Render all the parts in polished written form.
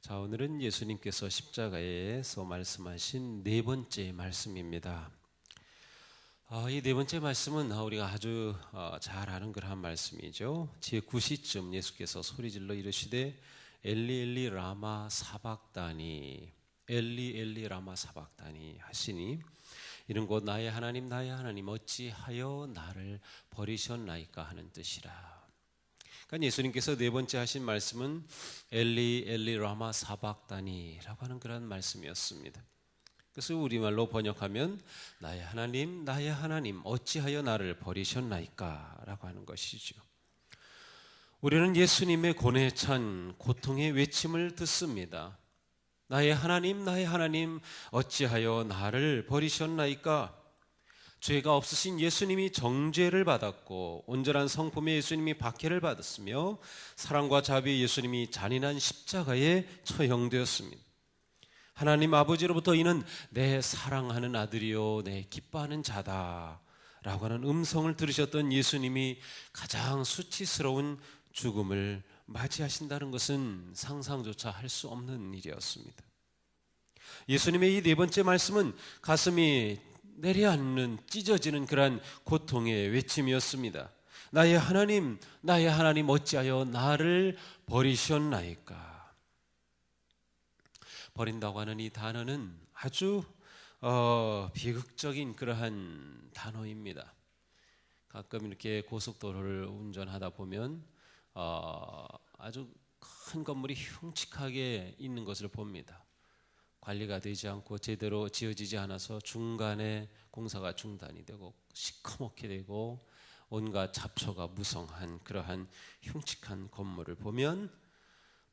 자, 오늘은 예수님께서 십자가에서 말씀하신 네 번째 말씀입니다. 이 네 번째 말씀은 우리가 아주 잘 아는 그런 말씀이죠. 제9시쯤 예수께서 소리질러 이르시되 엘리 엘리 라마 사박다니, 엘리 엘리 라마 사박다니 하시니 이는 곧 나의 하나님 어찌하여 나를 버리셨나이까 하는 뜻이라. 그러니까 예수님께서 네 번째 하신 말씀은 엘리 엘리 라마 사박다니라고 하는 그런 말씀이었습니다. 그래서 우리말로 번역하면 나의 하나님 어찌하여 나를 버리셨나이까 라고 하는 것이죠. 우리는 예수님의 고뇌에 찬 고통의 외침을 듣습니다. 나의 하나님 어찌하여 나를 버리셨나이까. 죄가 없으신 예수님이 정죄를 받았고 온전한 성품의 예수님이 박해를 받았으며 사랑과 자비의 예수님이 잔인한 십자가에 처형되었습니다. 하나님 아버지로부터 이는 내 사랑하는 아들이요 내 기뻐하는 자다 라고 하는 음성을 들으셨던 예수님이 가장 수치스러운 죽음을 맞이하신다는 것은 상상조차 할 수 없는 일이었습니다. 예수님의 이 네 번째 말씀은 가슴이 내려앉는 찢어지는 그러한 고통의 외침이었습니다. 나의 하나님 어찌하여 나를 버리셨나이까. 버린다고 하는 이 단어는 아주 비극적인 그러한 단어입니다. 가끔 이렇게 고속도로를 운전하다 보면 아주 큰 건물이 흉측하게 있는 것을 봅니다. 관리가 되지 않고 제대로 지어지지 않아서 중간에 공사가 중단이 되고 시커멓게 되고 온갖 잡초가 무성한 그러한 흉측한 건물을 보면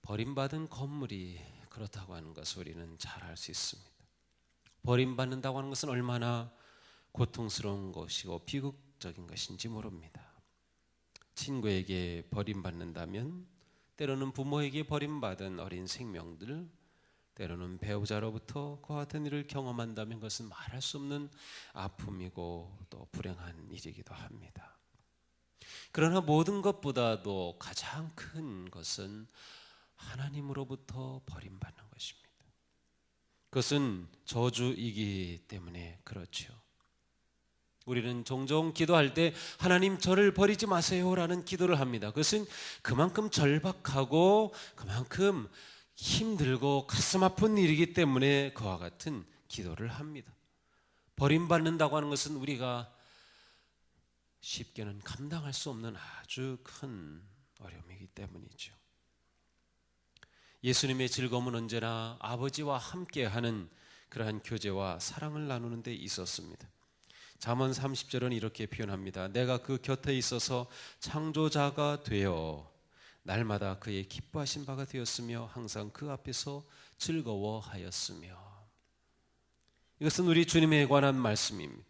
버림받은 건물이 그렇다고 하는 것을 우리는 잘 알 수 있습니다. 버림받는다고 하는 것은 얼마나 고통스러운 것이고 비극적인 것인지 모릅니다. 친구에게 버림받는다면, 때로는 부모에게 버림받은 어린 생명들, 때로는 배우자로부터 그와 같은 일을 경험한다면 그것은 말할 수 없는 아픔이고 또 불행한 일이기도 합니다. 그러나 모든 것보다도 가장 큰 것은 하나님으로부터 버림받는 것입니다. 그것은 저주이기 때문에 그렇죠. 우리는 종종 기도할 때 하나님 저를 버리지 마세요라는 기도를 합니다. 그것은 그만큼 절박하고 그만큼 힘들고 가슴 아픈 일이기 때문에 그와 같은 기도를 합니다. 버림받는다고 하는 것은 우리가 쉽게는 감당할 수 없는 아주 큰 어려움이기 때문이죠. 예수님의 즐거움은 언제나 아버지와 함께하는 그러한 교제와 사랑을 나누는 데 있었습니다. 잠언 30절은 이렇게 표현합니다. 내가 그 곁에 있어서 창조자가 되어 날마다 그의 기뻐하신 바가 되었으며 항상 그 앞에서 즐거워하였으며. 이것은 우리 주님에 관한 말씀입니다.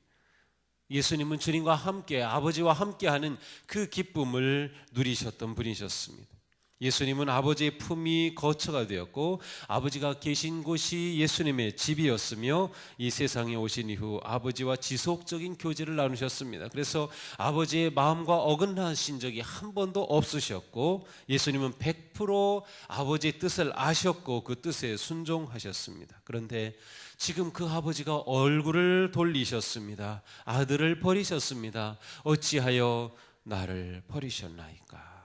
예수님은 주님과 함께 아버지와 함께하는 그 기쁨을 누리셨던 분이셨습니다. 예수님은 아버지의 품이 거처가 되었고 아버지가 계신 곳이 예수님의 집이었으며 이 세상에 오신 이후 아버지와 지속적인 교제를 나누셨습니다. 그래서 아버지의 마음과 어긋나신 적이 한 번도 없으셨고 예수님은 100% 아버지의 뜻을 아셨고 그 뜻에 순종하셨습니다. 그런데 지금 그 아버지가 얼굴을 돌리셨습니다. 아들을 버리셨습니다. 어찌하여 나를 버리셨나이까.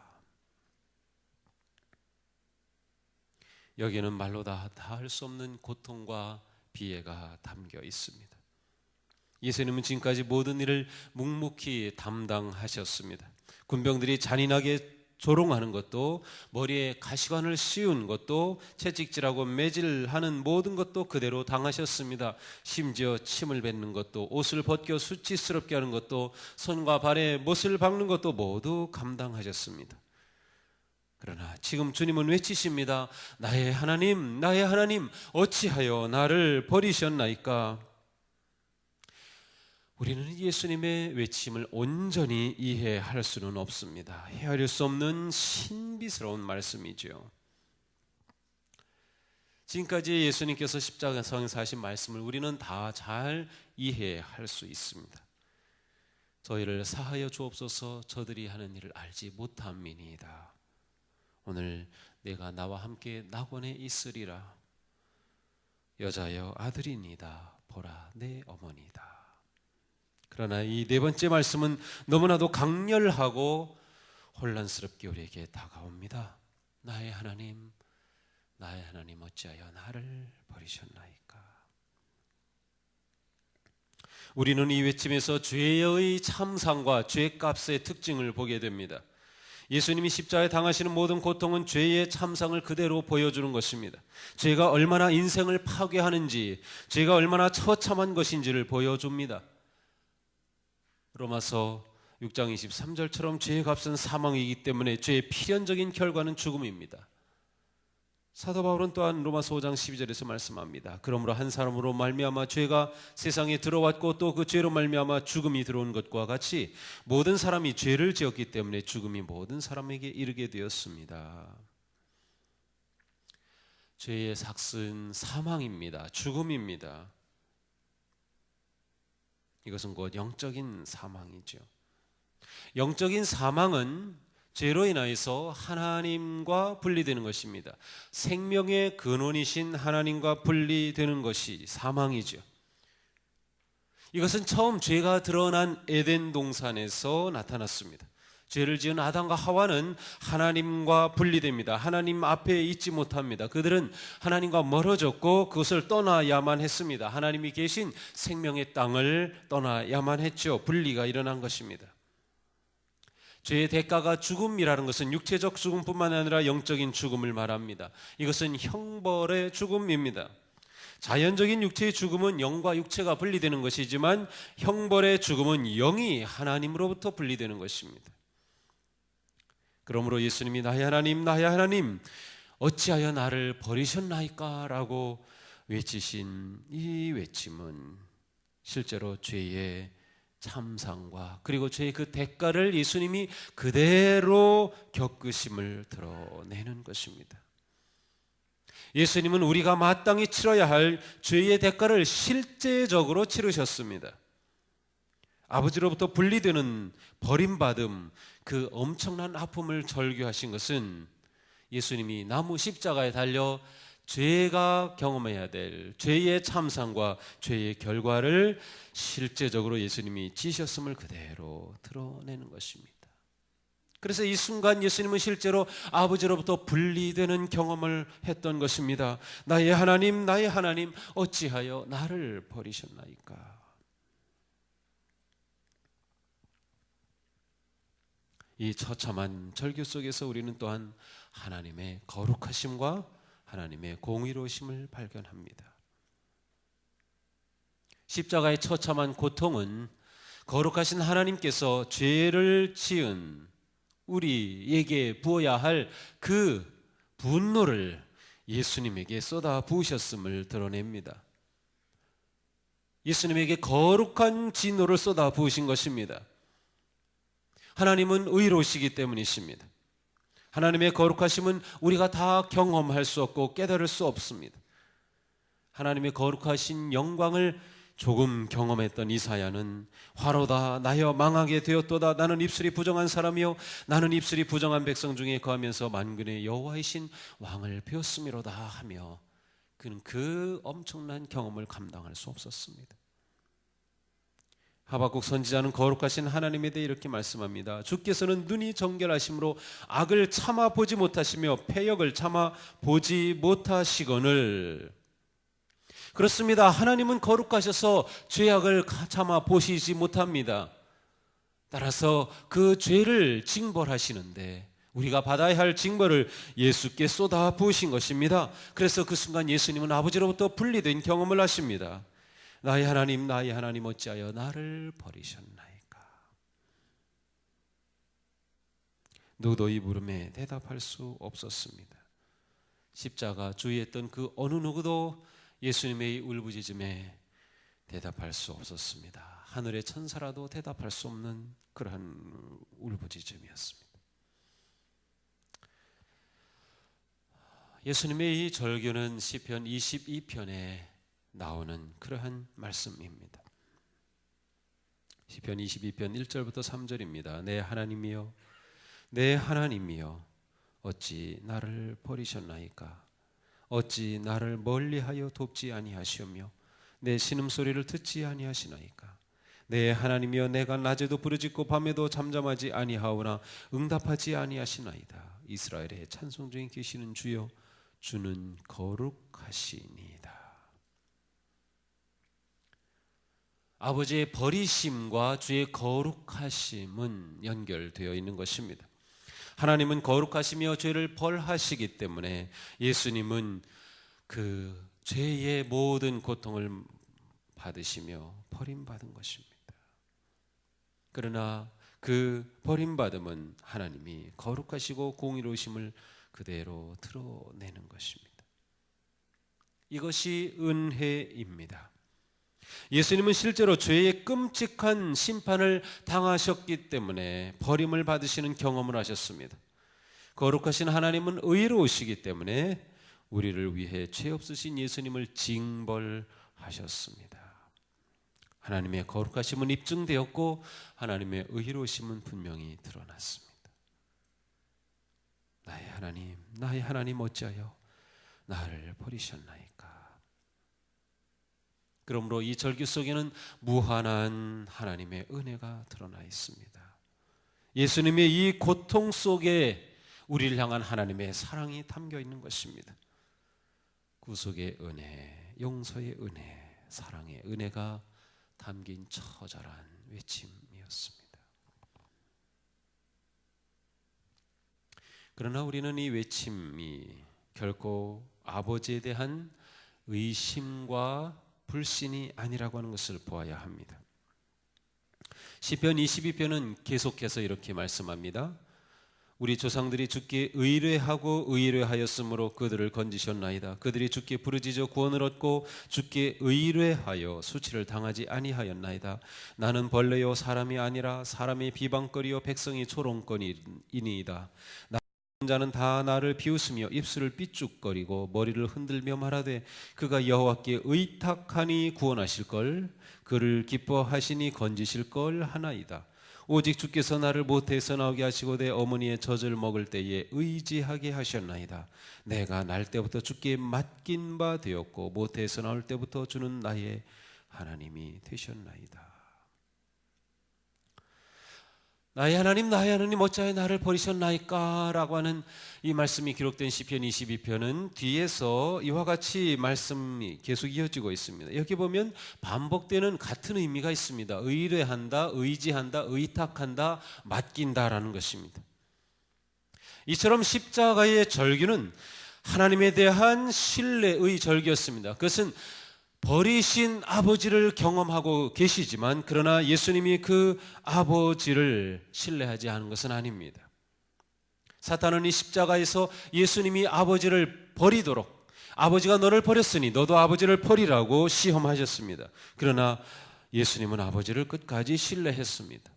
여기에는 말로 다 할 수 없는 고통과 비애가 담겨 있습니다. 예수님은 지금까지 모든 일을 묵묵히 담당하셨습니다. 군병들이 잔인하게 조롱하는 것도, 머리에 가시관을 씌운 것도, 채찍질하고 매질하는 모든 것도 그대로 당하셨습니다. 심지어 침을 뱉는 것도, 옷을 벗겨 수치스럽게 하는 것도, 손과 발에 못을 박는 것도 모두 감당하셨습니다. 그러나 지금 주님은 외치십니다. 나의 하나님 어찌하여 나를 버리셨나이까. 우리는 예수님의 외침을 온전히 이해할 수는 없습니다. 헤아릴 수 없는 신비스러운 말씀이죠. 지금까지 예수님께서 십자가상에서 하신 말씀을 우리는 다 잘 이해할 수 있습니다. 저희를 사하여 주옵소서, 저들이 하는 일을 알지 못함이니이다. 오늘 내가 나와 함께 낙원에 있으리라. 여자여 아들이니다. 보라 내 어머니다. 그러나 이 네 번째 말씀은 너무나도 강렬하고 혼란스럽게 우리에게 다가옵니다. 나의 하나님 어찌하여 나를 버리셨나이까. 우리는 이 외침에서 죄의 참상과 죄값의 특징을 보게 됩니다. 예수님이 십자가에 당하시는 모든 고통은 죄의 참상을 그대로 보여주는 것입니다. 죄가 얼마나 인생을 파괴하는지, 죄가 얼마나 처참한 것인지를 보여줍니다. 로마서 6장 23절처럼 죄의 값은 사망이기 때문에 죄의 필연적인 결과는 죽음입니다. 사도 바울은 또한 로마서 5장 12절에서 말씀합니다. 그러므로 한 사람으로 말미암아 죄가 세상에 들어왔고 또 그 죄로 말미암아 죽음이 들어온 것과 같이 모든 사람이 죄를 지었기 때문에 죽음이 모든 사람에게 이르게 되었습니다. 죄의 삭은 사망입니다. 죽음입니다. 이것은 곧 영적인 사망이죠. 영적인 사망은 죄로 인하여서 하나님과 분리되는 것입니다. 생명의 근원이신 하나님과 분리되는 것이 사망이죠. 이것은 처음 죄가 드러난 에덴 동산에서 나타났습니다. 죄를 지은 아담과 하와는 하나님과 분리됩니다. 하나님 앞에 있지 못합니다. 그들은 하나님과 멀어졌고 그것을 떠나야만 했습니다. 하나님이 계신 생명의 땅을 떠나야만 했죠. 분리가 일어난 것입니다. 죄의 대가가 죽음이라는 것은 육체적 죽음뿐만 아니라 영적인 죽음을 말합니다. 이것은 형벌의 죽음입니다. 자연적인 육체의 죽음은 영과 육체가 분리되는 것이지만 형벌의 죽음은 영이 하나님으로부터 분리되는 것입니다. 그러므로 예수님이 나의 하나님 어찌하여 나를 버리셨나이까 라고 외치신 이 외침은 실제로 죄의 참상과 그리고 죄의 그 대가를 예수님이 그대로 겪으심을 드러내는 것입니다. 예수님은 우리가 마땅히 치러야 할 죄의 대가를 실제적으로 치르셨습니다. 아버지로부터 분리되는 버림받음, 그 엄청난 아픔을 절규하신 것은 예수님이 나무 십자가에 달려 죄가 경험해야 될 죄의 참상과 죄의 결과를 실제적으로 예수님이 지셨음을 그대로 드러내는 것입니다. 그래서 이 순간 예수님은 실제로 아버지로부터 분리되는 경험을 했던 것입니다. 나의 하나님 어찌하여 나를 버리셨나이까. 이 처참한 절규 속에서 우리는 또한 하나님의 거룩하심과 하나님의 공의로우심을 발견합니다. 십자가의 처참한 고통은 거룩하신 하나님께서 죄를 지은 우리에게 부어야 할 그 분노를 예수님에게 쏟아 부으셨음을 드러냅니다. 예수님에게 거룩한 진노를 쏟아 부으신 것입니다. 하나님은 의로우시기 때문이십니다. 하나님의 거룩하심은 우리가 다 경험할 수 없고 깨달을 수 없습니다. 하나님의 거룩하신 영광을 조금 경험했던 이사야는 화로다 나여 망하게 되었도다 나는 입술이 부정한 사람이요 나는 입술이 부정한 백성 중에 거하면서 만군의 여호와이신 왕을 배웠음이로다 하며 그는 그 엄청난 경험을 감당할 수 없었습니다. 하박국 선지자는 거룩하신 하나님에 대해 이렇게 말씀합니다. 주께서는 눈이 정결하심으로 악을 참아 보지 못하시며 패역을 참아 보지 못하시거늘. 그렇습니다. 하나님은 거룩하셔서 죄악을 참아 보시지 못합니다. 따라서 그 죄를 징벌하시는데 우리가 받아야 할 징벌을 예수께 쏟아 부으신 것입니다. 그래서 그 순간 예수님은 아버지로부터 분리된 경험을 하십니다. 나의 하나님 어찌하여 나를 버리셨나이까. 누구도 이 물음에 대답할 수 없었습니다. 십자가 주위에 있던 그 어느 누구도 예수님의 울부짖음에 대답할 수 없었습니다. 하늘의 천사라도 대답할 수 없는 그러한 울부짖음이었습니다. 예수님의 이 절규는 시편 22편에 나오는 그러한 말씀입니다. 시편 22편 1절부터 3절입니다. 내 하나님이여 어찌 나를 버리셨나이까? 어찌 나를 멀리하여 돕지 아니하시오며 내 신음소리를 듣지 아니하시나이까? 내 하나님이여, 내가 낮에도 부르짖고 밤에도 잠잠하지 아니하오나 응답하지 아니하시나이다. 이스라엘의 찬송 중에 계시는 주여, 주는 거룩하시니이다. 아버지의 버리심과 주의 거룩하심은 연결되어 있는 것입니다. 하나님은 거룩하시며 죄를 벌하시기 때문에 예수님은 그 죄의 모든 고통을 받으시며 버림받은 것입니다. 그러나 그 버림받음은 하나님이 거룩하시고 공의로우심을 그대로 드러내는 것입니다. 이것이 은혜입니다. 예수님은 실제로 죄의 끔찍한 심판을 당하셨기 때문에 버림을 받으시는 경험을 하셨습니다. 거룩하신 하나님은 의로우시기 때문에 우리를 위해 죄 없으신 예수님을 징벌하셨습니다. 하나님의 거룩하심은 입증되었고 하나님의 의로우심은 분명히 드러났습니다. 나의 하나님 어찌하여 나를 버리셨나이까? 그러므로 이 절기 속에는 무한한 하나님의 은혜가 드러나 있습니다. 예수님의 이 고통 속에 우리를 향한 하나님의 사랑이 담겨 있는 것입니다. 구속의 은혜, 용서의 은혜, 사랑의 은혜가 담긴 처절한 외침이었습니다. 그러나 우리는 이 외침이 결코 아버지에 대한 의심과 불신이 아니라고 하는 것을 보아야 합니다. 시편 22편은 계속해서 이렇게 말씀합니다. 우리 조상들이 주께 의뢰하고 의뢰하였으므로 그들을 건지셨나이다. 그들이 주께 부르짖어 구원을 얻고 주께 의뢰하여 수치를 당하지 아니하였나이다. 나는 벌레요 사람이 아니라 사람이 비방거리요 백성이 조롱거리이니이다. 자는 다 나를 비웃으며 입술을 삐죽거리고 머리를 흔들며 말하되 그가 여호와께 의탁하니 구원하실걸, 그를 기뻐하시니 건지실걸 하나이다. 오직 주께서 나를 모태에서 나오게 하시고 내 어머니의 젖을 먹을 때에 의지하게 하셨나이다. 내가 날 때부터 주께 맡긴 바 되었고 모태에서 나올 때부터 주는 나의 하나님이 되셨나이다. 나의 하나님 어찌하여 나를 버리셨나이까? 라고 하는 이 말씀이 기록된 시편 22편은 뒤에서 이와 같이 말씀이 계속 이어지고 있습니다. 여기 보면 반복되는 같은 의미가 있습니다. 의뢰한다, 의지한다, 의탁한다, 맡긴다라는 것입니다. 이처럼 십자가의 절규는 하나님에 대한 신뢰의 절규였습니다. 그것은 버리신 아버지를 경험하고 계시지만 그러나 예수님이 그 아버지를 신뢰하지 않은 것은 아닙니다. 사탄은 이 십자가에서 예수님이 아버지를 버리도록, 아버지가 너를 버렸으니 너도 아버지를 버리라고 시험하셨습니다. 그러나 예수님은 아버지를 끝까지 신뢰했습니다.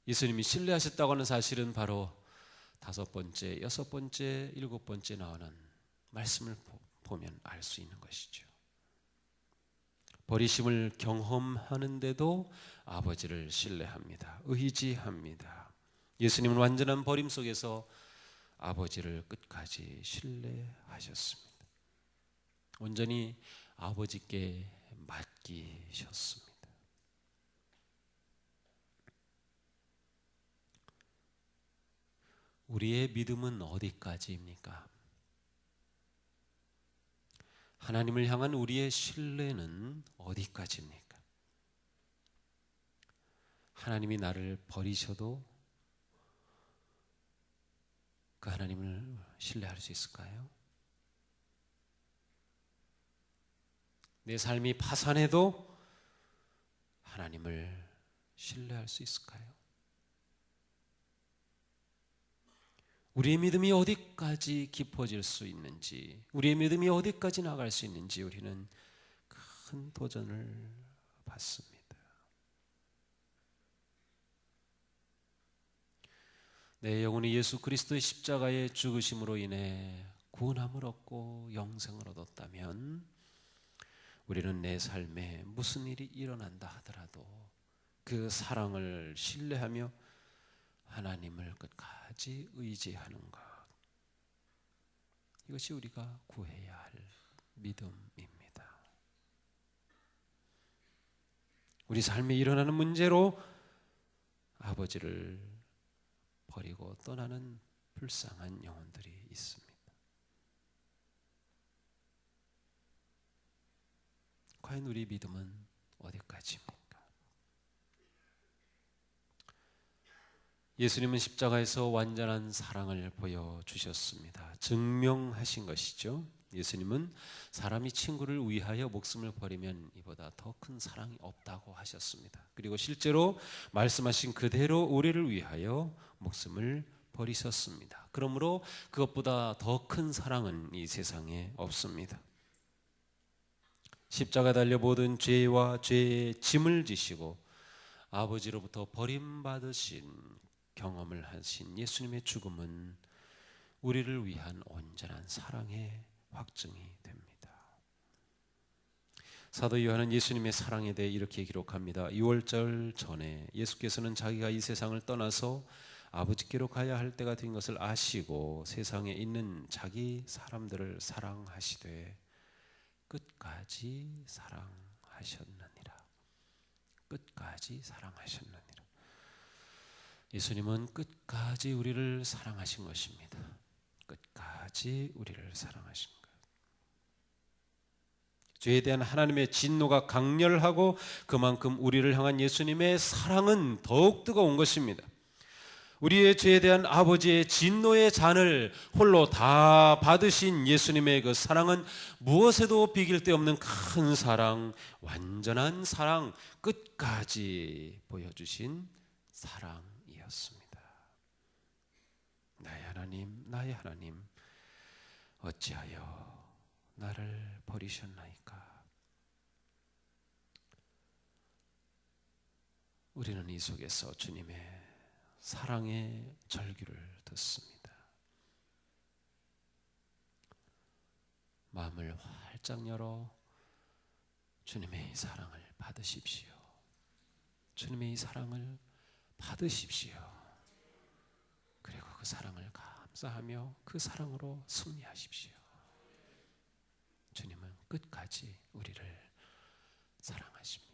예수님이 신뢰하셨다고 하는 사실은 바로 5번째, 6번째, 7번째 나오는 말씀을 보면 알 수 있는 것이죠. 버리심을 경험하는데도 아버지를 신뢰합니다. 의지합니다. 예수님은 완전한 버림 속에서 아버지를 끝까지 신뢰하셨습니다. 온전히 아버지께 맡기셨습니다. 우리의 믿음은 어디까지입니까? 하나님을 향한 우리의 신뢰는 어디까지입니까? 하나님이 나를 버리셔도 그 하나님을 신뢰할 수 있을까요? 내 삶이 파산해도 하나님을 신뢰할 수 있을까요? 우리의 믿음이 어디까지 깊어질 수 있는지, 우리의 믿음이 어디까지 나갈 수 있는지 우리는 큰 도전을 받습니다. 내 영혼이 예수 그리스도의 십자가의 죽으심으로 인해 구원함을 얻고 영생을 얻었다면 우리는 내 삶에 무슨 일이 일어난다 하더라도 그 사랑을 신뢰하며 하나님을 끝까지 의지하는 것, 이것이 우리가 구해야 할 믿음입니다. 우리 삶에 일어나는 문제로 아버지를 버리고 떠나는 불쌍한 영혼들이 있습니다. 과연 우리 믿음은 어디까지입니까? 예수님은 십자가에서 완전한 사랑을 보여주셨습니다. 증명하신 것이죠. 예수님은 사람이 친구를 위하여 목숨을 버리면 이보다 더 큰 사랑이 없다고 하셨습니다. 그리고 실제로 말씀하신 그대로 우리를 위하여 목숨을 버리셨습니다. 그러므로 그것보다 더 큰 사랑은 이 세상에 없습니다. 십자가 달려 모든 죄와 죄의 짐을 지시고 아버지로부터 버림받으신 경험을 하신 예수님의 죽음은 우리를 위한 온전한 사랑의 확증이 됩니다. 사도 요한은 예수님의 사랑에 대해 이렇게 기록합니다. 6월절 전에 예수께서는 자기가 이 세상을 떠나서 아버지께로 가야 할 때가 된 것을 아시고 세상에 있는 자기 사람들을 사랑하시되 끝까지 사랑하셨느니라. 끝까지 사랑하셨느니라. 예수님은 끝까지 우리를 사랑하신 것입니다. 끝까지 우리를 사랑하신 것. 죄에 대한 하나님의 진노가 강렬하고 그만큼 우리를 향한 예수님의 사랑은 더욱 뜨거운 것입니다. 우리의 죄에 대한 아버지의 진노의 잔을 홀로 다 받으신 예수님의 그 사랑은 무엇에도 비길 데 없는 큰 사랑, 완전한 사랑, 끝까지 보여주신 사랑이었습니다. 나의 하나님, 어찌하여 나를 버리셨나이까? 우리는 이 속에서 주님의 사랑의 절규를 듣습니다. 마음을 활짝 열어 주님의 이 사랑을 받으십시오. 주님의 이 사랑을 받으십시오. 그리고 그 사랑을 감사하며 그 사랑으로 승리하십시오. 주님은 끝까지 우리를 사랑하십니다.